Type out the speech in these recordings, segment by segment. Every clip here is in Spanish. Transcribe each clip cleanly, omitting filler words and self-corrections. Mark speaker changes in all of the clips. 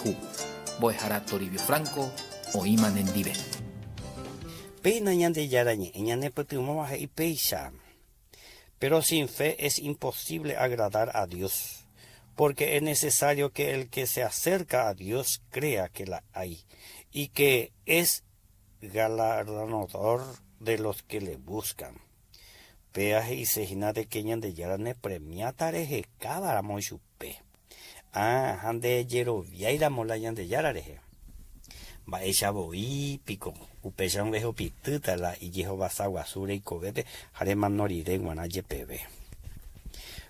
Speaker 1: Hu, Boejara Toribio Franco, Oiman en Dive.
Speaker 2: Peina ñande yarañe, ñande petumoma y peisa. Pero sin fe es imposible agradar a Dios, porque es necesario que el que se acerca a Dios crea que la hay, y que es galardonador de los que le buscan. Peaje y sejina de que ñande yarane premiatareje cábara mochupe. Hande yeroviaira mola ñande yarareje. Baecha boi pico, upecha un vejo pituta la y yeho basagua y cobete, jareman noride guanaye pebe.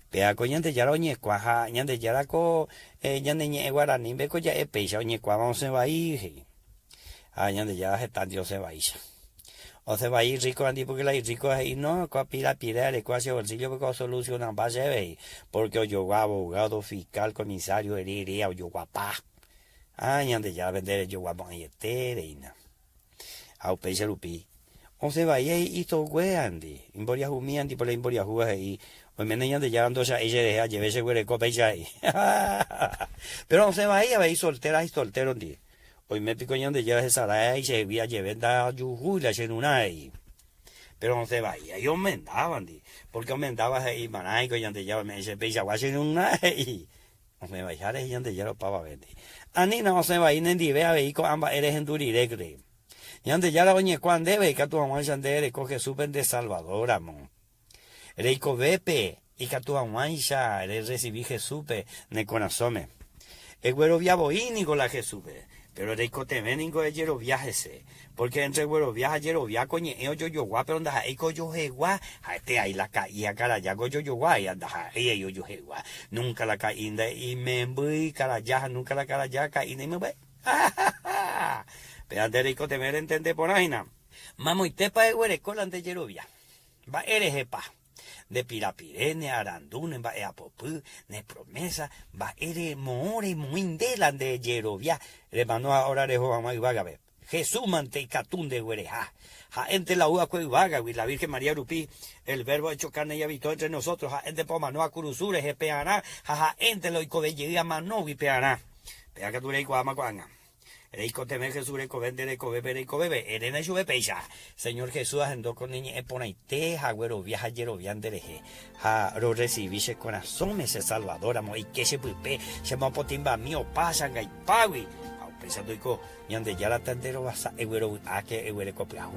Speaker 2: Pea co ñande yara oñe cuaja, ñande yara co, ñande ñe guarani beco ya epecha oñe cuaja vamos se va a ir. Ñande yara getandio se va a ir. O se va a ir rico andi porque la rico ahí no, co pila le cuasi bolsillo porque solucionan base ve, porque yo abogado, fiscal, comisario, herería, o yo guapá. Ñande ya vender yo guapo y eterina. Au peche lupi. O se va y to gueandi. Imboria humiandi por la imboria jugas ahí. Hoy me ñande ya ando ya ella deja llevarse güere copecha ahí. Pero o se va ahí soltera y soltero ndi. Hoy me pico ñande ya esa la y se vía llevenda yuju la chenunai. Pero no se va ahí. Yo aumentaba ndi. Porque aumentaba ahí manaico ñande ya me se pecha guachenunai. Me va a dejar y ñande ya lo pava vende. Ani no se va a ir en dive a veico amba eres en durirecre. Ñande ya la oñe cuan debe que tu mamá yande eres coge supen de Salvador amon. Reico vepe y que tu mamá ya eres recibí Jesupe ne conazome. El güero viaboíni con la Jesupe. Pero reico te veningo de yero viajese. Porque entre güero viaja yero via coñe yo guá pero anda eco yo jegua. Este ahí la caía cara ya yo guá y anda yo jegua. Nunca la caínda y me voy cara ya nunca la cara ya caínda y me voy. Pero de reico te me entender por ahí na. Mamo y tepa de güere cola de yero via. Va eres epa. De Pirapirene, Arandune, va a Popú, ne promesa, va ere more muindelan de Yerovia, le mandó ahora de Joamay Vagabe. Jesús mante y catún de Huereja. Ja ente la uva cuevaga, la Virgen María Rupí, el verbo hecho carne y habitó entre nosotros, ja ente pomanoa curusure, je peana, ja ente lo ico de lleguía mano y peana. Pea que tú le ico ama cuanga. Reico temer Jesús reico vende reico bebe erena y sube pecha. Señor Jesús andó con niña eponaite jagüero viaja yero viandereje. Ja lo recibise con asome se salvador amo y que se puipe se mo potimba mío pasa gai pawi. Pensando ico ñande ya la tandero basa egüero a que egüere copia